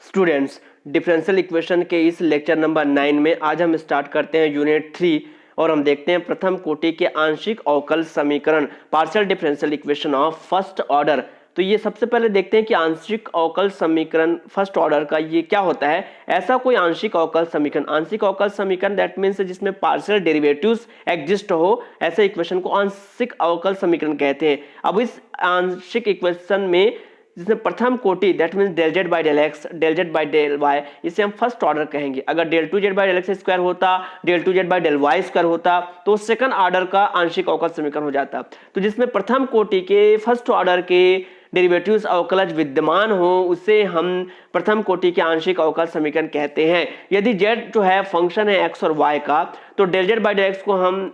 Students, differential equation के इस lecture number 9 में आज हम स्टार्ट करते हैं यूनिट 3 और हम देखते हैं प्रथम कोटि के आंशिक अवकल समीकरण partial differential equation of first order. तो ये सबसे पहले देखते हैं कि आंशिक अवकल समीकरण फर्स्ट ऑर्डर का ये क्या होता है। ऐसा कोई आंशिक अवकल समीकरण दैट मीन्स जिसमें पार्शियल डेरिवेटिव्स एग्जिस्ट हो, ऐसे इक्वेशन को आंशिक अवकल समीकरण कहते हैं। अब इस आंशिक इक्वेशन में जिसमें प्रथम कोटि that means del z by del x del z by del y, इसे हम फर्स्ट ऑर्डर कहेंगे। अगर del two z by del x square होता, del two z by del y square होता तो सेकंड ऑर्डर का आंशिक अवकल समीकरण हो जाता। तो जिसमें प्रथम कोटि के फर्स्ट ऑर्डर के डेरिवेटिव्स अवकलज विद्यमान हो उसे हम प्रथम कोटि के आंशिक अवकल समीकरण कहते हैं। यदि जेड जो है फंक्शन है एक्स और वाई का, तो del z by del x को हम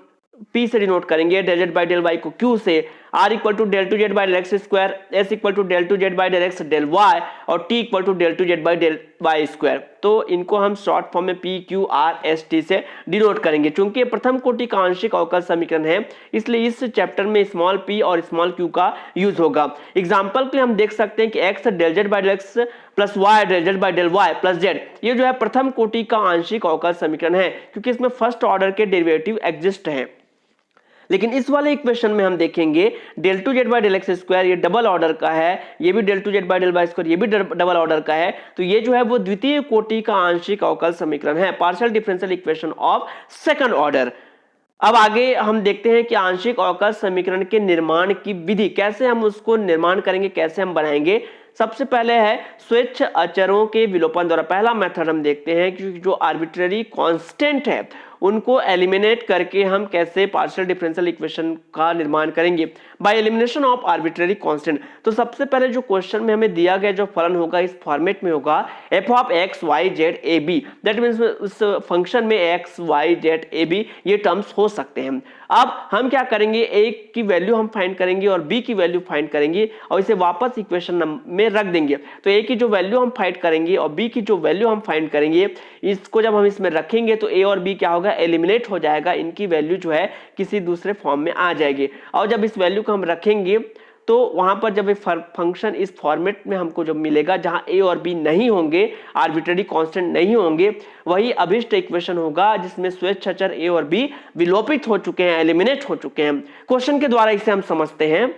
P से डिनोट करेंगे, del z by del y को Q से, R equal to del two z by del x square, S equal to del two z by del x del y और T equal to del two z by del y square. तो इनको हम short form में P Q R S T से denote करेंगे। चूंकि ये प्रथम कोटि का आंशिक अवकल समीकरण है इसलिए इस चैप्टर में स्मॉल p और स्मॉल q का यूज होगा। एग्जाम्पल के लिए हम देख सकते हैं कि x del z by del x plus y del z by del y plus z, ये जो है प्रथम कोटि का आंशिक अवकल समीकरण है क्योंकि इसमें फर्स्ट ऑर्डर के डेरिवेटिव एग्जिस्ट हैं। लेकिन इस वाले इक्वेशन में हम देखेंगे del two z by del x square ये डबल ऑर्डर का है, ये भी del two z by del y square ये भी डबल ऑर्डर का है। तो ये जो है वो द्वितीय कोटि का आंशिक अवकल समीकरण है, partial differential equation of second order. अब आगे हम देखते हैं कि आंशिक अवकल समीकरण के निर्माण की विधि, कैसे हम उसको निर्माण करेंगे, कैसे हम बनाएंगे। सबसे पहले है स्वेच्छ अचरों के विलोपन द्वारा। पहला मेथड हम देखते हैं कि जो आर्बिट्ररी कांस्टेंट है उनको एलिमिनेट करके हम कैसे पार्शियल डिफरेंशियल इक्वेशन का निर्माण करेंगे, by elimination of arbitrary constant. तो सबसे पहले जो क्वेश्चन में हमें दिया गया जो फलन होगा इस फॉर्मेट में होगा f of x y z a b, that means उस फंक्शन में x y z a b ये टर्म्स हो सकते हैं। अब हम क्या करेंगे, a की वैल्यू हम फाइंड करेंगे और b की वैल्यू फाइंड करेंगे और इसे वापस इक्वेशन में रख देंगे। तो a की जो वैल्यू हम फाइंड करेंगे और b की जो वैल्यू हम फाइंड करेंगे, इसको जब हम इसमें रखेंगे तो a और b क्या होगा, एलिमिनेट हो जाएगा, इनकी वैल्यू जो है किसी दूसरे फॉर्म में आ जाएगी। और जब इस वैल्यू को हम रखेंगे तो वहां पर जब फंक्शन इस फॉर्मेट में हमको जब मिलेगा जहां a और b नहीं होंगे, आर्बिट्ररी कांस्टेंट नहीं होंगे, वही अभिष्ट इक्वेशन होगा जिसमें स्वेच्छ अचर a और b विलोपित हो चुके हैं, एलिमिनेट हो चुके हैं। क्वेश्चन के द्वारा इसे हम समझते हैं।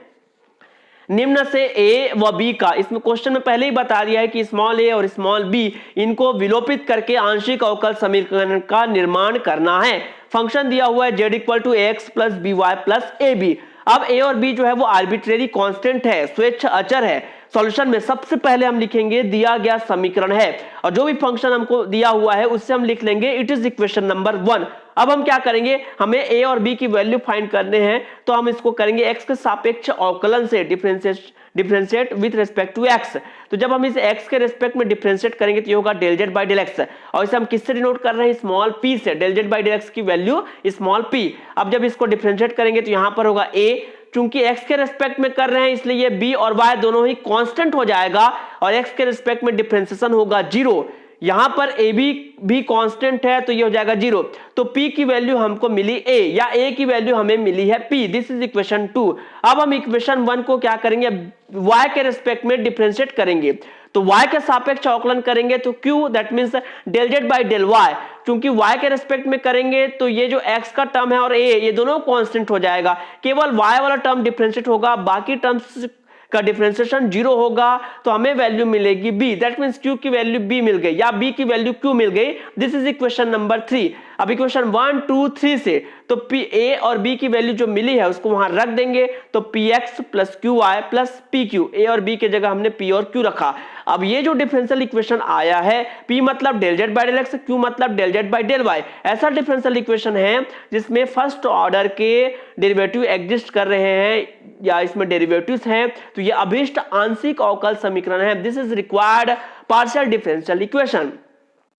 निम्न से a व b का, इसमें क्वेश्चन में पहले ही बता दिया है कि स्मॉल a और स्मॉल b इनको विलोपित करके आंशिक अवकल समीकरण का निर्माण करना है। फंक्शन दिया हुआ है z equal to x plus b y plus a b. अब a और b जो है वो आर्बिट्रेरी कांस्टेंट है, स्वेच्छ अचर है। सॉल्यूशन में सबसे पहले हम लिखेंगे दिया गया समीकरण है और जो भी फंक्शन हमको दिया हुआ है उससे हम लिख लेंगे इट इज इक्वेशन नंबर 1। अब हम क्या करेंगे, हमें a और b की वैल्यू फाइंड करने हैं तो हम इसको करेंगे x के सापेक्ष अवकलन से differentiate with respect to x। तो जब हम इसे x के रिस्पेक्ट में डिफरेंशिएट करेंगे तो ये होगा del z by del x और इसे हम किससे डिनोट कर रहे हैं, स्मॉल p से, del z by del x की वैल्यू स्मॉल p। अब जब इसको डिफरेंशिएट करेंगे तो यहां पर होगा a, चूंकि x के रिस्पेक्ट में कर रहे हैं इसलिए ये b और y दोनों ही कांस्टेंट हो जाएगा और x के रिस्पेक्ट में डिफरेंशिएशन होगा 0। यहां पर a भी कांस्टेंट है तो ये हो जाएगा 0। तो p की वैल्यू हमको मिली a या a की वैल्यू हमें मिली है p। This is equation 2। अब हम इक्वेशन 1 को क्या करेंगे, y के रिस्पेक्ट में डिफरेंशिएट करेंगे। तो y के सापेक्ष अवकलन करेंगे तो q that means del z by del y, क्योंकि y के रिस्पेक्ट में करेंगे तो ये जो x का टर्म है और a ये दोनों कांस्टेंट हो जाएगा, केवल y वाला टर्म डिफरेंशिएट होगा, बाकी टर्म्स का डिफरेंशिएशन 0 होगा। तो हमें वैल्यू मिलेगी b, दैट मींस q की वैल्यू b मिल गई या b की वैल्यू q मिल गई। This is equation number 3। अब इक्वेशन 1 2 3 से तो p a और b की वैल्यू जो मिली है उसको वहां रख देंगे तो px plus qy plus pq, a और b की जगह हमने p और q रखा। अब ये जो डिफरेंशियल इक्वेशन आया है, p मतलब del z by del x, q मतलब del z by del y, ऐसा डिफरेंशियल इक्वेशन है जिसमें फर्स्ट ऑर्डर के डेरिवेटिव एग्जिस्ट कर रहे हैं या इसमें डेरिवेटिव्स हैं, तो ये अभिष्ट आंशिक अवकल समीकरण है। This is required partial differential equation.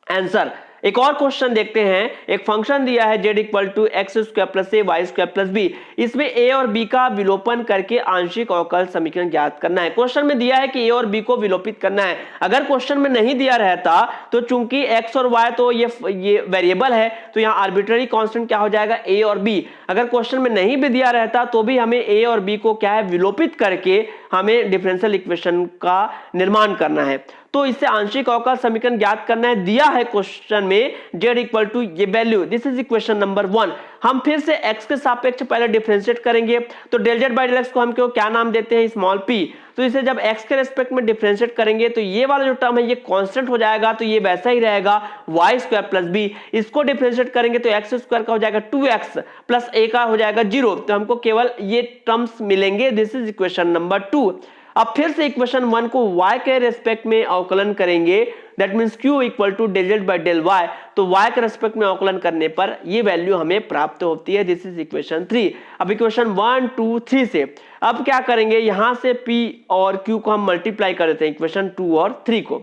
Answer, एक और क्वेश्चन देखते हैं। एक फंक्शन दिया है z equal to x square plus a y square plus b, इसमें a और b का विलोपन करके आंशिक अवकल समीकरण ज्ञात करना है। क्वेश्चन में दिया है कि a और b को विलोपित करना है। अगर क्वेश्चन में नहीं दिया रहता तो चूंकि x और y तो ये वेरिएबल है तो यहाँ आर्बिट्ररी कांस्टेंट क्या हो जाएगा, a और b। अगर क्वेश्चन में नहीं भी दिया रहता तो भी हमें a और b को क्या है, विलोपित करके हमें डिफरेंशियल इक्वेशन का निर्माण करना है। तो इससे आंशिक अवकल समीकरण ज्ञात करना है, दिया है क्वेश्चन में z इक्वल टू ये value, this is equation number 1। हम फिर से x के सापेक्ष पहले डिफरेंशिएट करेंगे, तो del z by del x को हम क्यों क्या नाम देते हैं, स्मॉल p। तो इसे जब x के रेस्पेक्ट में डिफरेंशिएट करेंगे तो ये वाला जो टर्म है ये कांस्टेंट हो जाएगा, तो ये वैसा ही रहेगा y स्क्वायर प्लस b। इसको डिफरेंशिएट करेंगे तो x स्क्वायर का हो जाएगा 2x प्लस a का हो जाएगा 0, तो हमको केवल ये टर्म्स मिलेंगे, दिस इज इक्वेशन नंबर 2। अब फिर से इक्वेशन 1 को y के रेस्पेक्ट में अवकलन करेंगे, that means q equal to del z by del y। तो y के रेस्पेक्ट में अवकलन करने पर ये वैल्यू हमें प्राप्त होती है, दिस इज इक्वेशन 3। अब इक्वेशन 1 2 3 से अब क्या करेंगे, यहां से p और q को हम मल्टीप्लाई कर देते हैं, इक्वेशन 2 और 3 को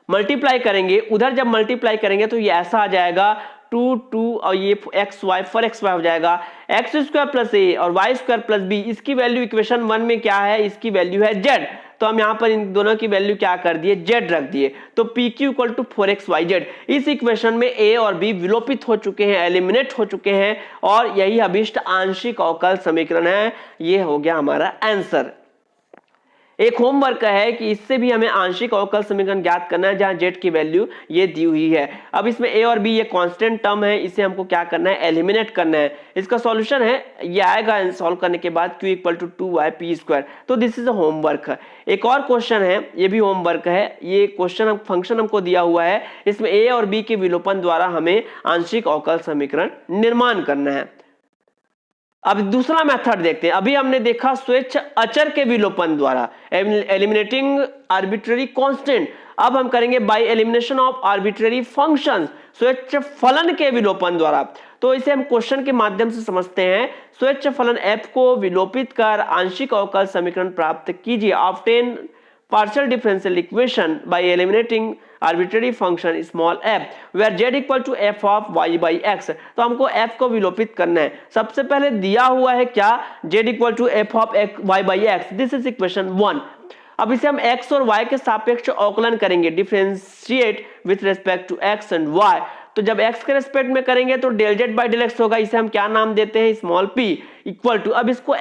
मल्टीप्लाई करेंगे, उधर जब मल्टीप्लाई करेंगे तो ये ऐसा आ जाएगा 2 2 और ये x y for x y हो जाएगा एक्स स्क्वायर प्लस ए और वाई स्क्वायर प्लस बी। इसकी वैल्यू इक्वेशन 1 में क्या है, इसकी वैल्यू है z, तो हम यहाँ पर इन दोनों की वैल्यू क्या कर दिए, z रख दिए, तो P Q equal to 4xyz। इस इक्वेशन में a और b विलोपित हो चुके हैं, एलिमिनेट हो चुके हैं, और यही अभिष्ट आंशिक अवकल समीकरण है। ये हो गया हमारा आंसर। एक होमवर्क है कि इससे भी हमें आंशिक अवकल समीकरण ज्ञात करना है, जहां z की वैल्यू ये दी हुई है। अब इसमें a और b ये कांस्टेंट टर्म है, इसे हमको क्या करना है, एलिमिनेट करना है। इसका सॉल्यूशन है, ये आएगा सॉल्व करने के बाद q equal to 2y p²। तो दिस इज अ होमवर्क। एक और क्वेश्चन है, ये भी होमवर्क है। ये क्वेश्चन फंक्शन हमको दिया हुआ है, इसमें a और b के विलोपन द्वारा हमें आंशिक अवकल समीकरण निर्माण करना है। अब दूसरा मेथड देखते हैं। अभी हमने देखा स्वेच्छ अचर के विलोपन द्वारा, एलिमिनेटिंग आर्बिट्ररी कांस्टेंट। अब हम करेंगे by elimination of arbitrary functions, स्वेच्छ फलन के विलोपन द्वारा। तो इसे हम क्वेश्चन के माध्यम से समझते हैं। स्वेच्छ फलन f को विलोपित कर आंशिक अवकल समीकरण प्राप्त कीजिए। Obtain partial differential equation by eliminating arbitrary function small f where z equal to f of y by x। तो हमको f को विलोपित करना है। सबसे पहले दिया हुआ है क्या, z equal to f of y by x, this is equation 1। अब इसे हम x और y के सापेक्ष अवकलन करेंगे, differentiate with respect to x and y। तो जब x के रेस्पेक्ट में करेंगे तो del z by del x होगा, इसे हम क्या नाम देते हैं, स्मॉल p इक्वल टू। अब इसको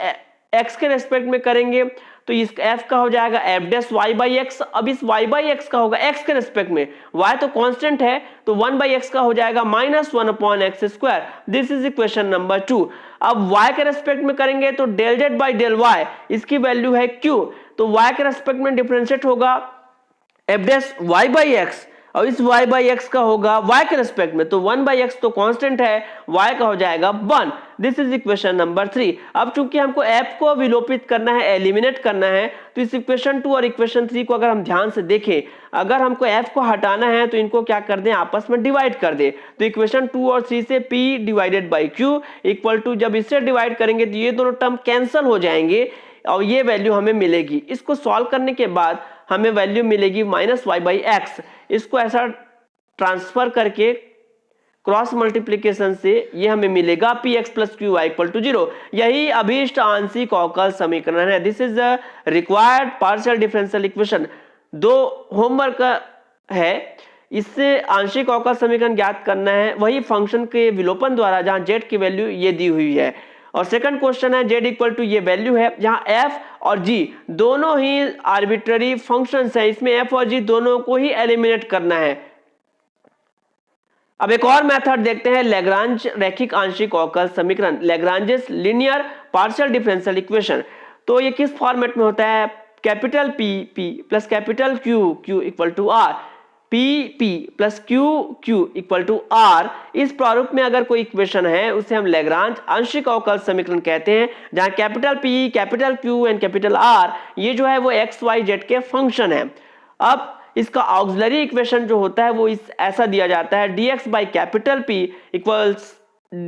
x के रेस्पेक्ट में करेंगे तो इस f का हो जाएगा f dash y by x. अब इस y बाई एक्स का होगा x के रेस्पेक्ट में, y तो कांस्टेंट है, तो 1 बाई एक्स का हो जाएगा -1 upon x square, this is equation number 2। अब y के रेस्पेक्ट में करेंगे तो del z by del y, इसकी वैल्यू है q, तो y के रेस्पेक्ट में डिफरेंशिएट होगा f dash y by x, और इस y बाई एक्स का होगा y के रेस्पेक्ट में, तो 1 बाई एक्स तो कांस्टेंट है, y का हो जाएगा 1, दिस इज इक्वेशन नंबर 3। अब चूंकि हमको f को विलोपित करना है, एलिमिनेट करना है, तो इस इक्वेशन 2 और इक्वेशन 3 को अगर हम ध्यान से देखें, अगर हमको f को हटाना है तो इनको क्या कर दें, आपस में डिवाइड कर दे। तो इक्वेशन 2 और 3 से p divided by q equal to, जब इससे डिवाइड करेंगे तो ये दोनों टर्म कैंसिल हो जाएंगे और ये वैल्यू हमें मिलेगी। इसको सॉल्व करने के बाद हमें वैल्यू मिलेगी -y बाई एक्स। इसको ऐसा ट्रांसफर करके क्रॉस मल्टीप्लिकेशन से ये हमें मिलेगा px plus q y equal to 0। यही अभीष्ट आंशिक अवकल समीकरण है, this is the required partial differential equation. 2 homework है, इससे आंशिक अवकल समीकरण ज्ञात करना है, वही फंक्शन के विलोपन द्वारा, जहां z की वैल्यू ये दी हुई है। और सेकंड क्वेश्चन है z इक्वल टू ये वैल्यू है, जहां f और g दोनों ही आर्बिट्ररी फंक्शंस हैं, इसमें f और g दोनों को ही एलिमिनेट करना है। अब एक और मेथड देखते हैं, लैग्रांज रैखिक आंशिक अवकल समीकरण, Lagrange's linear partial differential equation. तो ये किस फॉर्मेट में होता है, capital P plus capital Q equal to R, P plus Q equal to R। इस प्रारूप में अगर कोई इक्वेशन है उसे हम लैग्रांज आंशिक अवकल समीकरण कहते हैं, जहां capital P, capital Q and capital R ये जो है वो x y z के फंक्शन है। अब इसका ऑक्सिलरी इक्वेशन जो होता है वो इस ऐसा दिया जाता है, dx by capital P equals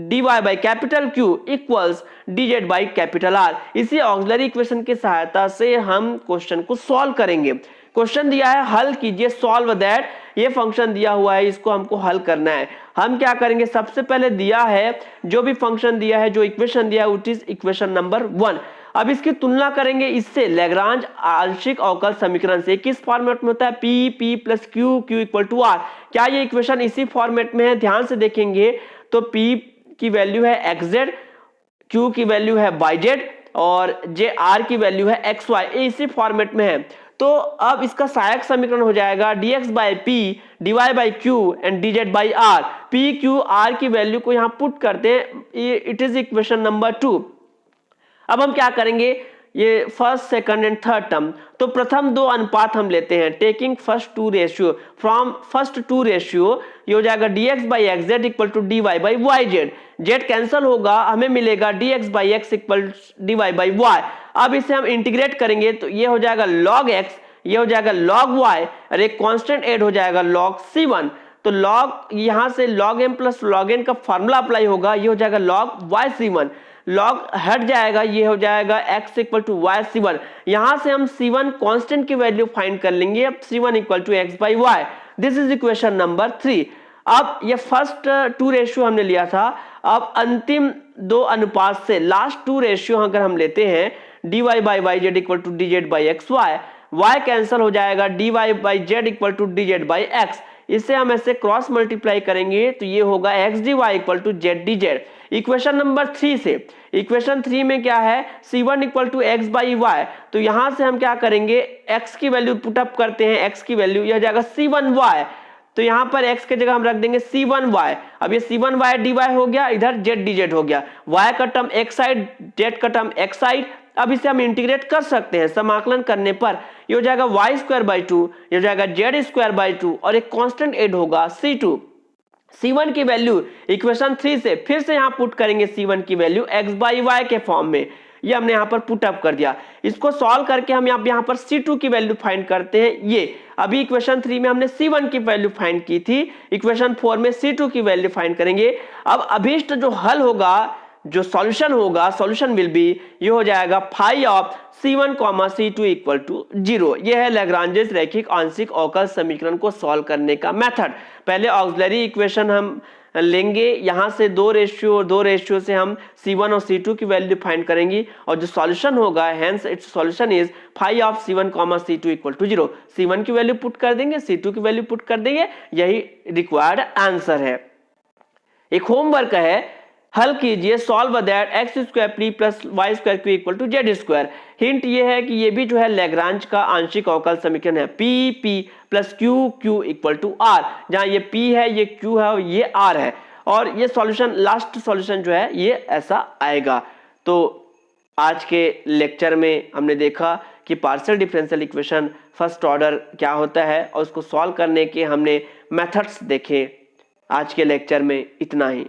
dy by capital Q equals dz by capital R। इसी ऑक्सिलरी इक्वेशन की सहायता से हम क्वेश्चन को सॉल्व करेंगे। क्वेश्चन दिया है हल कीजिए, सॉल्व दैट, ये फंक्शन दिया हुआ है, इसको हमको हल करना है। हम क्या करेंगे, सबसे पहले दिया है जो भी फंक्शन दिया है, जो इक्वेशन दिया है, इट इज इक्वेशन नंबर 1। अब इसकी तुलना करेंगे इससे, लैग्रांज आंशिक अवकल समीकरण से। किस फॉर्मेट में होता है, P plus Q equal to R। क्या ये इक्वेशन इसी फॉर्मेट में है, ध्यान से देखेंगे तो P की वैल्यू है xz, Q की वैल्यू है yz और जे आर की वैल्यू है एक्स वाई, इसी फॉर्मेट में है। तो अब इसका सहायक समीकरण हो जाएगा dx by p dy by q and dz by r. P q r की वैल्यू को यहाँ पुट करते हैं, इट इज इक्वेशन नंबर 2। अब हम क्या करेंगे, ये first second and third term, तो प्रथम दो अनुपात हम लेते हैं, taking first two ratio from first two ratio, ये हो जाएगा dx by x z equal to dy by y z. Z cancel होगा, हमें मिलेगा dx by x equal dy by y. अब इसे हम इंटीग्रेट करेंगे तो ये हो जाएगा log x, ये हो जाएगा log y और एक कांस्टेंट ऐड हो जाएगा log c1। तो log यहां से log m plus log n का फॉर्मूला अप्लाई होगा, ये हो जाएगा log y c1। log हट जाएगा, ये हो जाएगा x equal to Y c1। यहां से हम c1 कांस्टेंट की वैल्यू फाइंड कर लेंगे, अब c1 equal to x by y. This is equation number 3। अब ये फर्स्ट टू रेशियो हमने लिया था, अब अंतिम दो अनुपात से लास्ट टू रेशियो अगर हम लेते हैं, dy by y z equal to dz by x y, y cancel हो जाएगा, dy by z equal to dz by x. इसे हम ऐसे क्रॉस मल्टीप्लाई करेंगे तो ये होगा x d y equal to z d z. Equation number 3 से, इक्वेशन 3 में क्या है, c1 equal to x by y, तो यहां से हम क्या करेंगे, x की वैल्यू पुटअप करते हैं, x की वैल्यू यह जाएगा c1y, तो यहां पर x के जगह हम रख देंगे c1y। अब ये c1y dy हो गया, इधर z dz हो गया, y का टर्म x साइड, z का टर्म x साइड। अब इसे हम इंटीग्रेट कर सकते हैं, समाकलन करने पर ये हो जाएगा y स्क्वायर बाई 2, ये हो जाएगा z स्क्वायर बाई 2 और एक कांस्टेंट ऐड होगा c2। c1 की वैल्यू इक्वेशन 3 से फिर से यहां पुट करेंगे, c1 की वैल्यू x बाई वाई के फॉर्म में, ये हमने यहां पर पुट अप कर दिया। इसको सॉल्व करके हम यहां पर c2 की वैल्यू फाइंड करते हैं। ये अभी इक्वेशन 3 में हमने c1 की वैल्यू फाइंड की थी, इक्वेशन 4 में c2 की वैल्यू फाइंड करेंगे। अब अभीष्ट जो हल होगा, जो सॉल्यूशन होगा, सॉल्यूशन विल बी, ये हो जाएगा phi of c1 c2 equal to 0। यह है लैग्रांजेस रैखिक आंशिक अवकल समीकरण को सॉल्व करने का मेथड। पहले ऑक्सिलरी इक्वेशन हम लेंगे, यहां से दो रेशियो से हम c1 और c2 की वैल्यू फाइंड करेंगे और जो सॉल्यूशन होगा, hence its solution is phi of c1 c2 equal to 0। c1 की वैल्यू पुट कर देंगे, c2 की वैल्यू पुट कर देंगे, यही रिक्वायर्ड आंसर है। एक होमवर्क है, हल कीजिए, solve that x square p plus y square q equal to z square. Hint ये है कि ये भी जो है लैग्रांज का आंशिक अवकल समीकरण है, p p plus q q equal to r, जहां ये पी है, ये क्यू है, ये आर है, और ये सॉल्यूशन, लास्ट सॉल्यूशन जो है ये ऐसा आएगा। तो आज के लेक्चर में हमने देखा कि partial differential equation first order क्या होता है और उसको सॉल्व करने के हमने मेथड्स देखे। आज के लेक्चर में इतना ही।